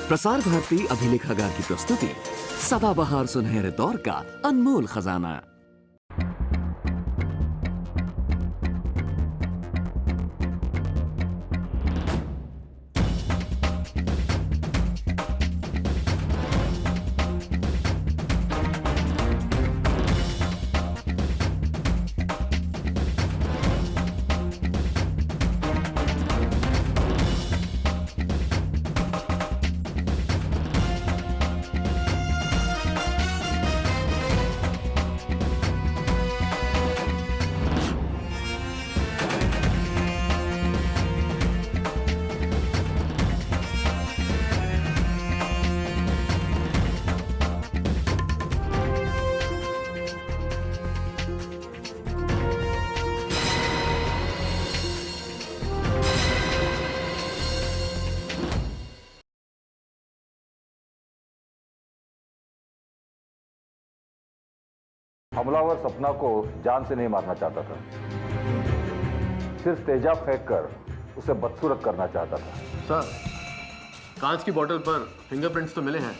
प्रसार भारती अभिलेखागार की प्रस्तुति सदाबहार सुनहरे दौर का अनमोल खजाना। हमलावर सपना को जान से नहीं मारना चाहता था, सिर्फ तेजाब फेंककर उसे बदसूरत करना चाहता था। सर, कांच की बोतल पर फिंगरप्रिंट्स तो मिले हैं,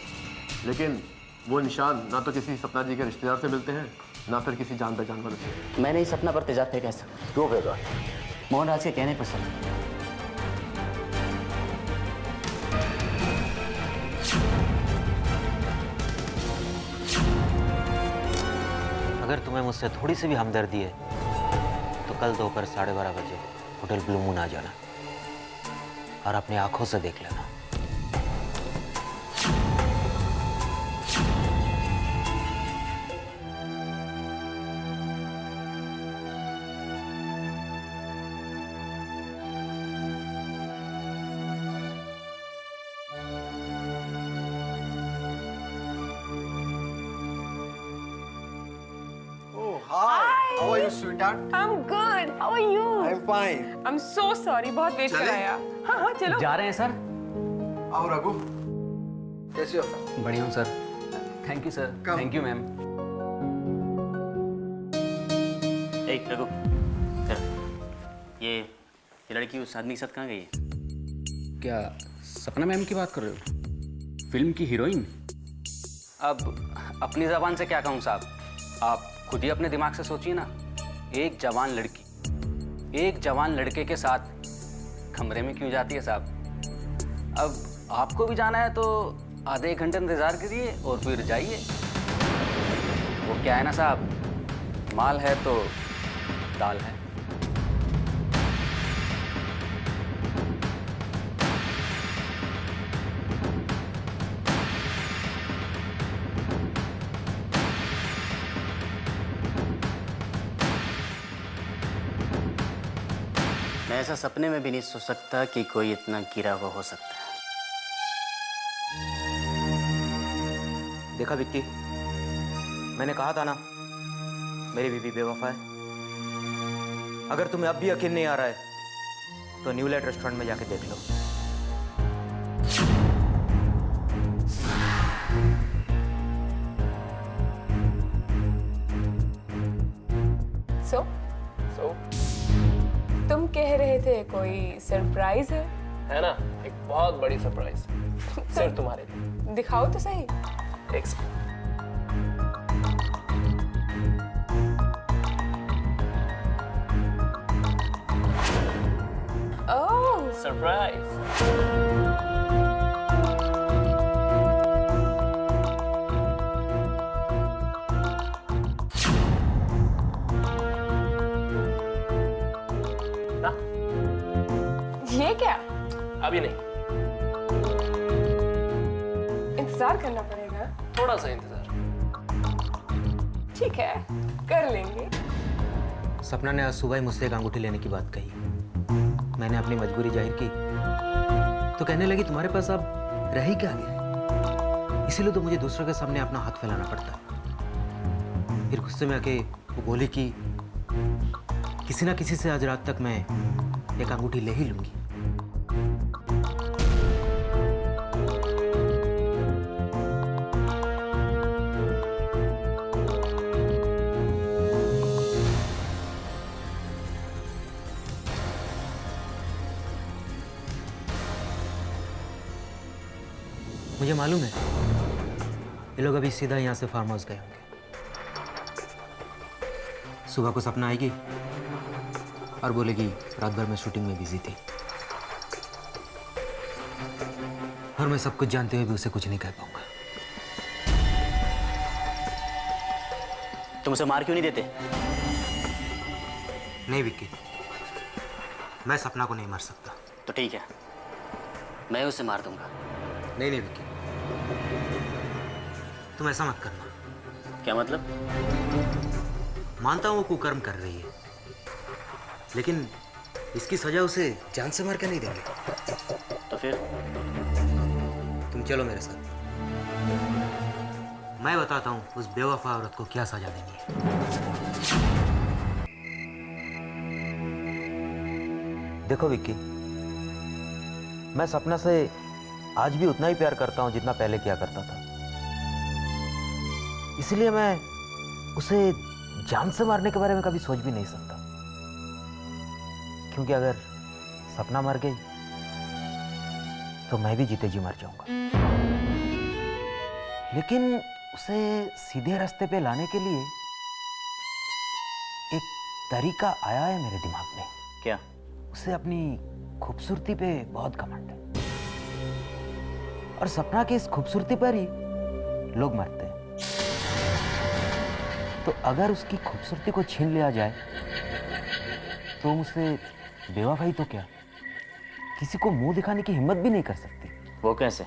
लेकिन वो निशान ना तो किसी सपना जी के रिश्तेदार से मिलते हैं, ना फिर किसी जान पहचान वाले से। मैंने ही सपना पर तेजाब फेंका सर। क्यों फेंका? मोहनराज के कहने पर सर। अगर तुम्हें मुझसे थोड़ी सी भी हमदर्दी है तो कल दोपहर 12:30 बजे होटल ब्लू मून आ जाना और अपनी आंखों से देख लेना। How are you, sweetheart? I'm good. How are you? I'm fine. I'm so sorry. बहुत वेट कराया। हाँ हाँ चलो। जा रहे हैं सर। आओ रघु, कैसे हो? बढ़िया हूँ sir. Thank you sir. Come. Thank you ma'am. ए रघु, ये लड़की उस आदमी के साथ कहाँ गई है? क्या सपना मैम की बात कर रहे हो? फिल्म की हीरोइन? अब अपनी जबान से क्या कहूँ साहब, आप खुद ही अपने दिमाग से सोचिए ना। एक जवान लड़के के साथ कमरे में क्यों जाती है साहब? अब आपको भी जाना है तो आधे एक घंटे इंतजार करिए और फिर जाइए। वो क्या है ना साहब, माल है तो दाल है। मैं ऐसा सपने में भी नहीं सोच सकता कि कोई इतना गिरा हुआ हो सकता है। देखा विक्की, मैंने कहा था ना मेरी बीवी बेवफा है। अगर तुम्हें अब भी यकीन नहीं आ रहा है तो न्यूलाइट रेस्टोरेंट में जाके देख लो। So तुम कह रहे थे कोई सरप्राइज है ना, एक बहुत बड़ी सरप्राइज सिर्फ तुम्हारे लिए। दिखाओ तो सही। एक सेकंड। ओह सरप्राइज। ये क्या? अभी नहीं, इंतजार करना पड़ेगा। थोड़ा सा इंतजार। ठीक है, कर लेंगे। सपना ने आज सुबह ही मुझसे एक अंगूठी लेने की बात कही। मैंने अपनी मजबूरी जाहिर की तो कहने लगी तुम्हारे पास अब रह ही क्या गया है, इसीलिए तो मुझे दूसरों के सामने अपना हाथ फैलाना पड़ता है। फिर गुस्से में आके वो बोली कि किसी ना किसी से आज रात तक मैं एक अंगूठी ले ही लूंगी। मुझे मालूम है ये लोग अभी सीधा यहाँ से फार्म हाउस गए होंगे। सुबह को सपना आएगी और बोलेगी रात भर मैं शूटिंग में बिजी थी, और मैं सब कुछ जानते हुए भी उसे कुछ नहीं कह पाऊंगा। तुम उसे मार क्यों नहीं देते? नहीं विक्की, मैं सपना को नहीं मार सकता। तो ठीक है, मैं उसे मार दूंगा। नहीं नहीं विक्की, तुम ऐसा मत करना। क्या मतलब? मानता हूँ वो कुकर्म कर रही है, लेकिन इसकी सजा उसे जान से मार के नहीं देंगे। तो फिर तुम चलो मेरे साथ, मैं बताता हूँ उस बेवफा औरत को क्या सजा देनी है। देखो विक्की, मैं सपना से आज भी उतना ही प्यार करता हूँ जितना पहले किया करता था। इसलिए मैं उसे जान से मारने के बारे में कभी सोच भी नहीं सकता, क्योंकि अगर सपना मर गई तो मैं भी जीते जी मर जाऊंगा। लेकिन उसे सीधे रास्ते पे लाने के लिए एक तरीका आया है मेरे दिमाग में। क्या? उसे अपनी खूबसूरती पे बहुत घमंड है, और सपना की इस खूबसूरती पर ही लोग मरते हैं। तो अगर उसकी खूबसूरती को छीन लिया जाए तो मुझसे बेवफाई तो क्या, किसी को मुंह दिखाने की हिम्मत भी नहीं कर सकती। वो कैसे?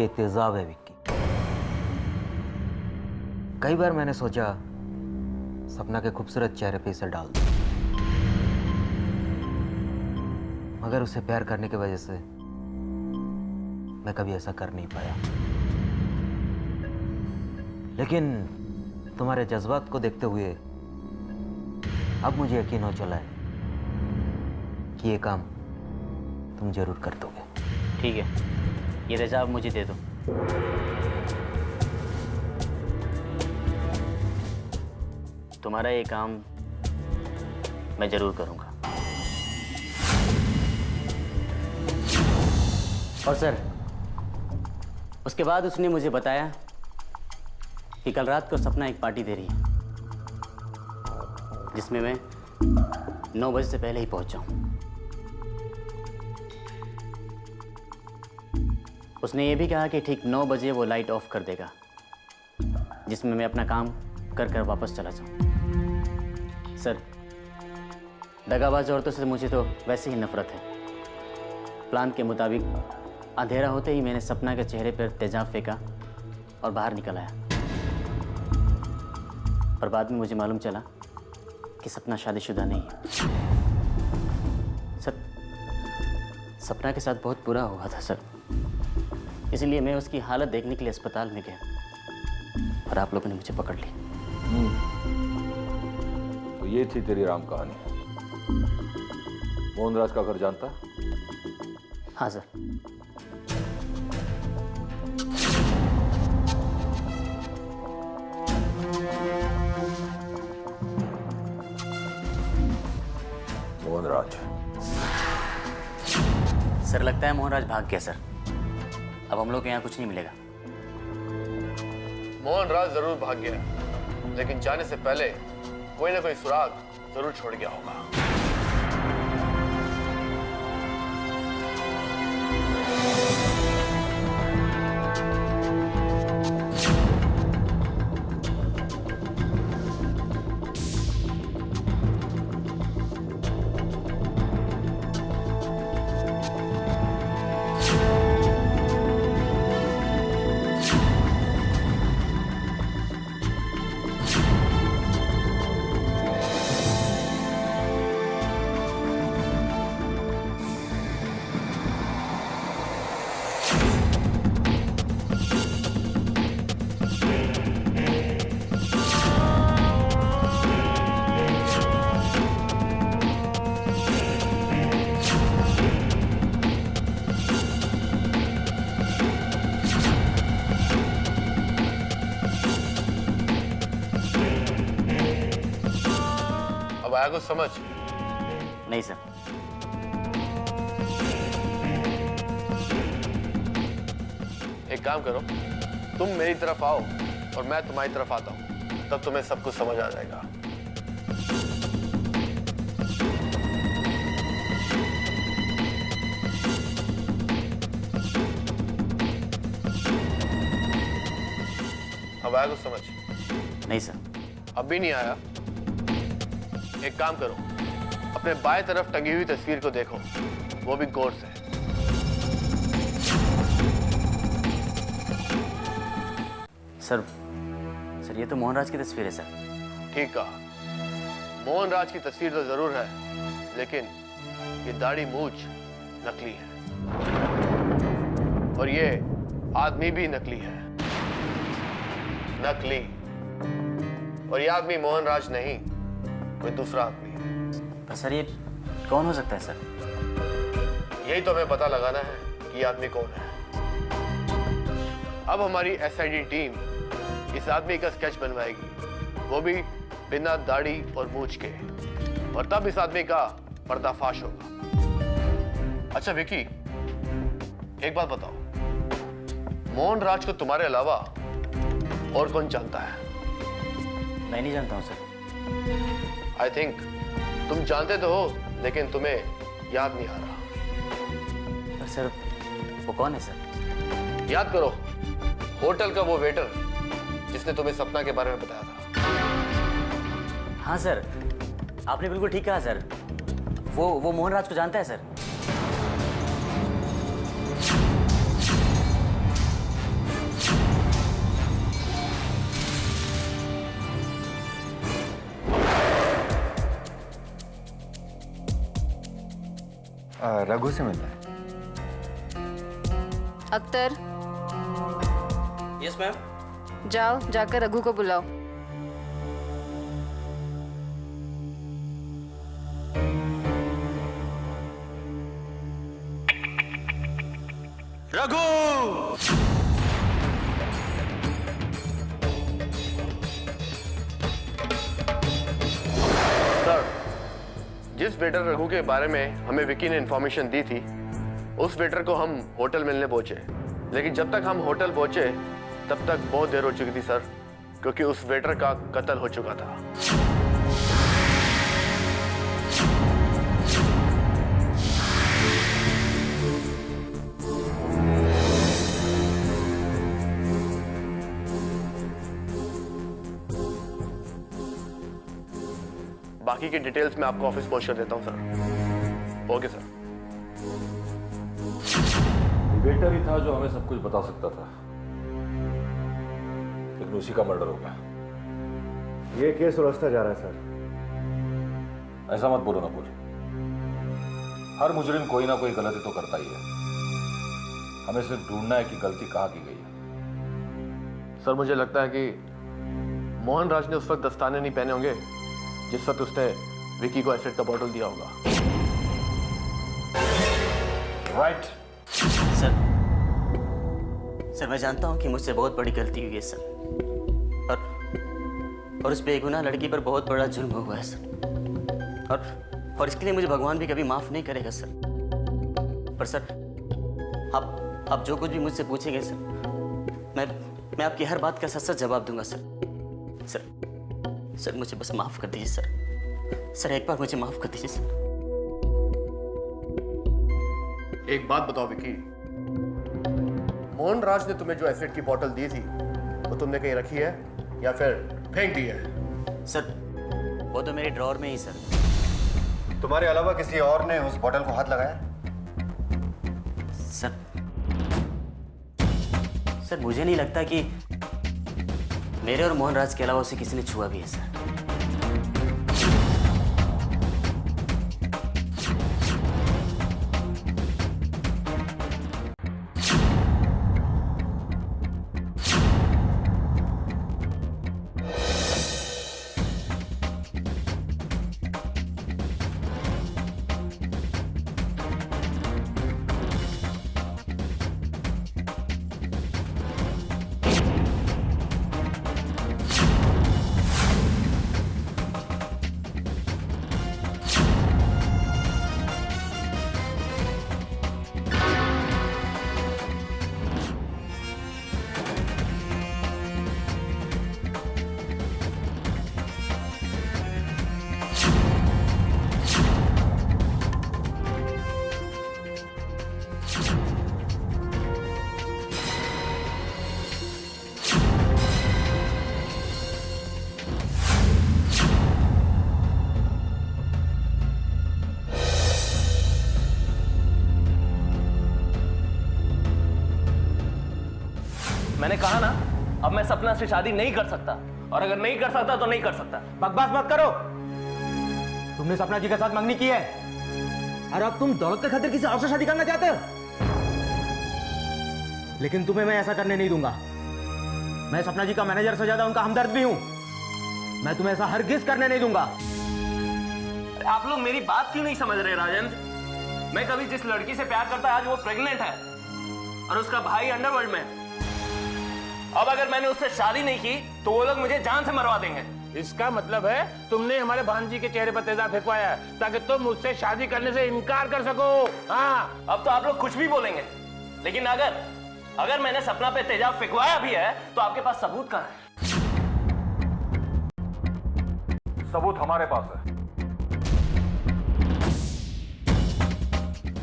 ये तेजाब है विक्की। कई बार मैंने सोचा सपना के खूबसूरत चेहरे पे इसे डाल दूं, मगर उसे प्यार करने की वजह से मैं कभी ऐसा कर नहीं पाया। लेकिन तुम्हारे जज्बात को देखते हुए अब मुझे यकीन हो चला है कि ये काम तुम जरूर कर दोगे। ठीक है, ये तेजाब मुझे दे दो। तुम्हारा ये काम मैं जरूर करूंगा। और सर, उसके बाद उसने मुझे बताया कि कल रात को सपना एक पार्टी दे रही है, जिसमें मैं 9 बजे से पहले ही पहुंच जाऊं। उसने ये भी कहा कि ठीक 9 बजे वो लाइट ऑफ कर देगा, जिसमें मैं अपना काम कर वापस चला जाऊं। सर, दगाबाज औरतों से मुझे तो वैसे ही नफरत है। प्लान के मुताबिक अंधेरा होते ही मैंने सपना के चेहरे पर तेजाब फेंका और बाहर निकल आया। और बाद में मुझे मालूम चला कि सपना शादीशुदा नहीं है। सर, सपना के साथ बहुत बुरा हुआ था सर, इसलिए मैं उसकी हालत देखने के लिए अस्पताल में गया और आप लोगों ने मुझे पकड़ ली। तो ये थी तेरी राम कहानी। मोहनराज का घर जानता है? हाँ सर। मोहनराज? सर, लगता है मोहनराज भाग गया सर। अब हम लोग के यहाँ कुछ नहीं मिलेगा। मोहनराज जरूर भाग गया, लेकिन जाने से पहले कोई ना कोई सुराग जरूर छोड़ गया होगा। अब आया कुछ समझ? नहीं सर। एक काम करो, तुम मेरी तरफ आओ और मैं तुम्हारी तरफ आता हूं, तब तुम्हें सब कुछ समझ आ जाएगा। अब आया कुछ समझ? नहीं सर। अब भी नहीं आया? एक काम करो, अपने बाएं तरफ टंगी हुई तस्वीर को देखो, वो भी गौर से। सर ये तो मोहनराज की तस्वीर है सर। ठीक कहा, मोहनराज की तस्वीर तो जरूर है, लेकिन ये दाढ़ी मूंछ नकली है और ये आदमी भी नकली है। नकली। और ये आदमी मोहनराज नहीं, कोई दूसरा आदमी है। पर सर ये कौन हो सकता है सर? यही तो हमें पता लगाना है कि ये आदमी कौन है। अब हमारी एसआईडी टीम इस आदमी का स्केच बनवाएगी, वो भी बिना दाढ़ी और मूंछ के, और तब इस आदमी का पर्दाफाश होगा। अच्छा विकी, एक बात बताओ, मोहनराज को तुम्हारे अलावा और कौन जानता है? मैं नहीं जानता हूँ सर। आई थिंक तुम जानते तो हो, लेकिन तुम्हें याद नहीं आ रहा। पर सर वो कौन है सर? याद करो, होटल का वो वेटर जिसने तुम्हें सपना के बारे में बताया था। हाँ सर, आपने बिल्कुल ठीक कहा सर। वो मोहनराज को जानता है सर। रघु से मिलना है। Akhtar, yes ma'am. जाओ जाकर रघु को बुलाओ। रघु! सर, जिस वेटर रघु के बारे में हमें विकी ने इंफॉर्मेशन दी थी, उस वेटर को हम होटल मिलने पहुंचे, लेकिन जब तक हम होटल पहुंचे तब तक बहुत देर हो चुकी थी सर, क्योंकि उस वेटर का कत्ल हो चुका था। बाकी की डिटेल्स मैं आपको ऑफिस पहुंच कर देता हूं सर। Okay sir. वेटर ही था जो हमें सब कुछ बता सकता था, लेकिन उसी का मर्डर हो गया। ये केस उलझता जा रहा है सर। ऐसा मत बोलो ना पूरी। हर मुजरिम कोई ना कोई गलती तो करता ही है। हमें सिर्फ ढूंढना है कि गलती कहाँ की गई है। सर मुझे लगता है कि मोहनराज ने उस वक्त दस्ताने नहीं पहने होंगे जिस वक्त उसने विकी को एसिड का बॉटल दिया होगा। राइट। सर मैं जानता हूँ कि मुझसे बहुत बड़ी गलती हुई है सर, और उस बेगुनाह लड़की पर बहुत बड़ा जुल्म हुआ है सर, और इसके लिए मुझे भगवान भी कभी माफ नहीं करेगा सर। पर सर आप जो कुछ भी मुझसे पूछेंगे सर, मैं आपकी हर बात का सच सच जवाब दूंगा सर। सर मुझे बस माफ कर दीजिए सर। सर एक बार मुझे माफ कर दीजिए सर। एक बात बताओ विकी, मोहनराज ने तुम्हें जो एसिड की बोतल दी थी वो तुमने कहीं रखी है या फिर फेंक दी है? सर वो तो मेरे ड्रॉअर में ही सर। तुम्हारे अलावा किसी और ने उस बोतल को हाथ लगाया? सर मुझे नहीं लगता कि मेरे और मोहनराज के अलावा उसे किसी ने छुआ भी है सर। मैंने कहा ना, अब मैं सपना से शादी नहीं कर सकता, और अगर नहीं कर सकता तो नहीं कर सकता। बकवास मत करो। तुमने सपना जी के साथ मंगनी की है और अब तुम दौलत के खातिर किसी और से शादी करना चाहते हो। लेकिन तुम्हें मैं ऐसा करने नहीं दूंगा। मैं सपना जी का मैनेजर से ज्यादा उनका हमदर्द भी हूं। मैं तुम्हें ऐसा हरगिज करने नहीं दूंगा। आप लोग मेरी बात क्यों नहीं समझ रहे राजेंद्र? मैं कभी जिस लड़की से प्यार करता, आज वो प्रेग्नेंट है और उसका भाई अंडरवर्ल्ड में। अब अगर मैंने उससे शादी नहीं की तो वो लोग मुझे जान से मरवा देंगे। इसका मतलब है तुमने हमारे भांजी के चेहरे पर तेजाब फेंकवाया है ताकि तुम उससे शादी करने से इनकार कर सको। हाँ, अब तो आप लोग कुछ भी बोलेंगे, लेकिन अगर मैंने सपना पे तेजाब फेंकवाया भी है तो आपके पास सबूत कहां है? सबूत हमारे पास है।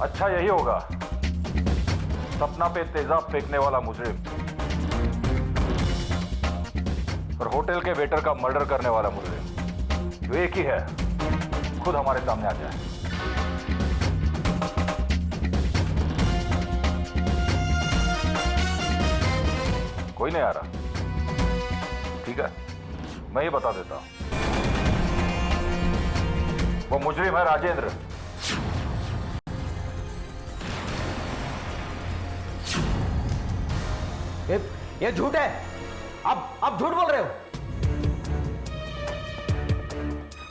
अच्छा यही होगा, सपना पे तेजाब फेंकने वाला मुजरिम और होटल के वेटर का मर्डर करने वाला मुजरिम जो एक ही है, खुद हमारे सामने आ जाए। कोई नहीं आ रहा? ठीक है, मैं ही बता देता हूं। वो मुजरिम है राजेंद्र। ये झूठ है। आप झूठ बोल रहे हो।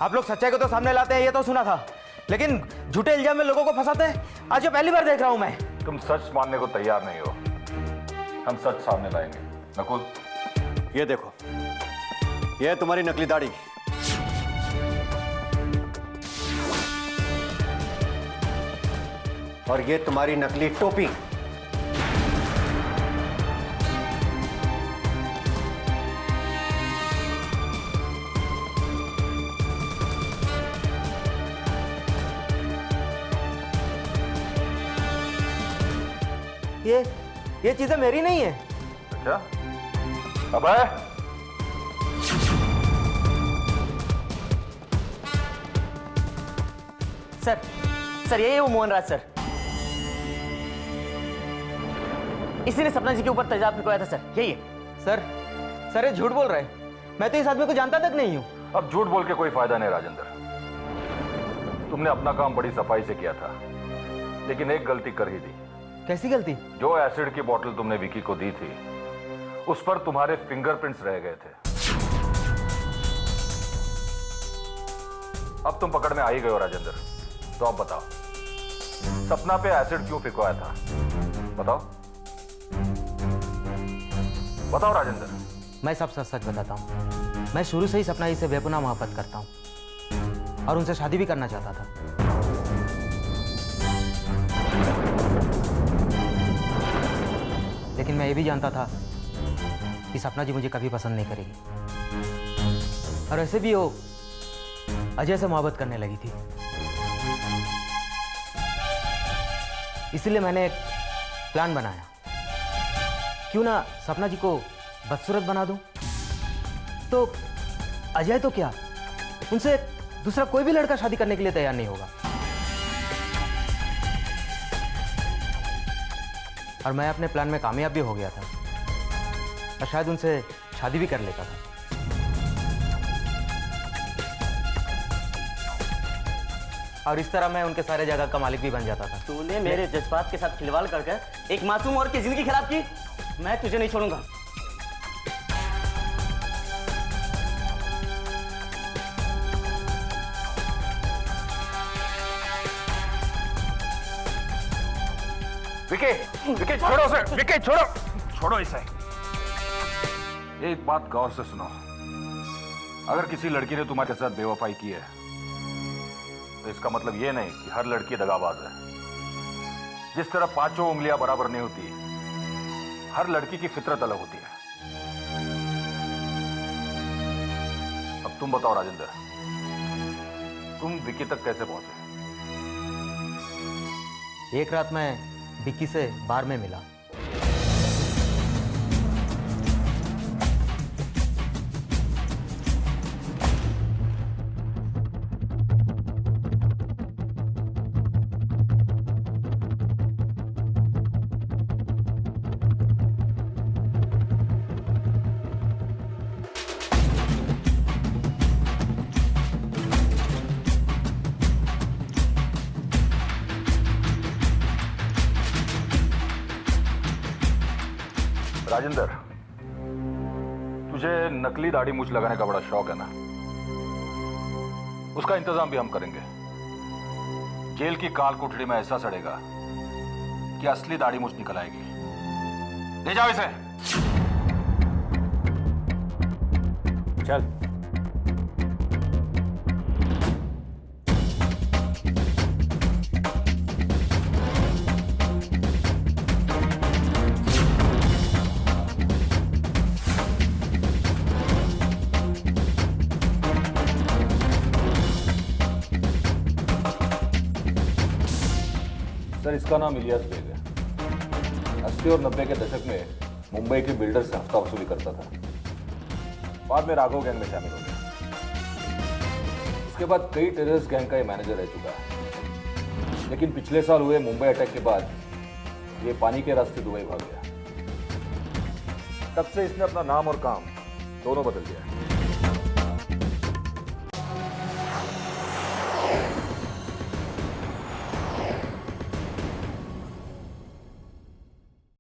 आप लोग सच्चाई को तो सामने लाते हैं, ये तो सुना था, लेकिन झूठे इल्जाम में लोगों को फंसाते हैं, आज ये पहली बार देख रहा हूं मैं। तुम सच मानने को तैयार नहीं हो, हम सच सामने लाएंगे। नकुल, ये देखो, ये है तुम्हारी नकली दाढ़ी। और ये तुम्हारी नकली टोपी। ये चीजें मेरी नहीं है। अच्छा, अब है? सर यही है वो मोहनराज सर। इसी ने सपना जी के ऊपर तेजाब फेंकवाया था सर, यही है। सर ये झूठ बोल रहे हैं। मैं तो इस आदमी को जानता तक नहीं हूं। अब झूठ बोल के कोई फायदा नहीं राजेंद्र। तुमने अपना काम बड़ी सफाई से किया था, लेकिन एक गलती कर ही दी। कैसी गलती? जो एसिड की बोतल तुमने विकी को दी थी, उस पर तुम्हारे फिंगरप्रिंट्स रह गए थे। अब तुम पकड़ में आ ही गए हो राजेंद्र, तो अब बताओ, सपना पे एसिड क्यों फेंकवाया था? बताओ राजेंद्र। मैं सब सच बताता हूं। मैं शुरू से ही सपना जी से बेपनाह मोहब्बत करता हूं और उनसे शादी भी करना चाहता था। लेकिन मैं ये भी जानता था कि सपना जी मुझे कभी पसंद नहीं करेगी, और ऐसे भी वो अजय से मोहब्बत करने लगी थी। इसलिए मैंने एक प्लान बनाया, क्यों ना सपना जी को बदसूरत बना दूं, तो अजय तो क्या, उनसे दूसरा कोई भी लड़का शादी करने के लिए तैयार नहीं होगा। और मैं अपने प्लान में कामयाब भी हो गया था और शायद उनसे शादी भी कर लेता था। और इस तरह मैं उनके सारे जगह का मालिक भी बन जाता था। तूने मेरे जज्बात के साथ खिलवाड़ करके एक मासूम औरत की जिंदगी खराब की। मैं तुझे नहीं छोड़ूंगा। विकी, छोड़ो उसे, विकी छोड़ो इसे। एक बात गौर से सुनो, अगर किसी लड़की ने तुम्हारे साथ बेवफाई की है तो इसका मतलब ये नहीं कि हर लड़की दगाबाज है। जिस तरह पांचों उंगलियां बराबर नहीं होती, हर लड़की की फितरत अलग होती है। अब तुम बताओ राजेंद्र, तुम विकी तक कैसे पहुंचे? एक रात मैं विक्की से बार में मिला। राजेंद्र, तुझे नकली दाढ़ी मूछ लगाने का बड़ा शौक है ना? उसका इंतजाम भी हम करेंगे। जेल की काल कोठड़ी में ऐसा सड़ेगा कि असली दाढ़ी मूछ निकल आएगी। ले जाओ इसे। चल। सर, इसका नाम इलियास बेग है। 80 और 90 के दशक में मुंबई के बिल्डर से हफ्ता वसूली करता था। बाद में राघव गैंग में शामिल हो गया। उसके बाद कई टेररिस्ट गैंग का ये मैनेजर रह चुका है। लेकिन पिछले साल हुए मुंबई अटैक के बाद ये पानी के रास्ते दुबई भाग गया। तब से इसने अपना नाम और काम दोनों बदल दिया।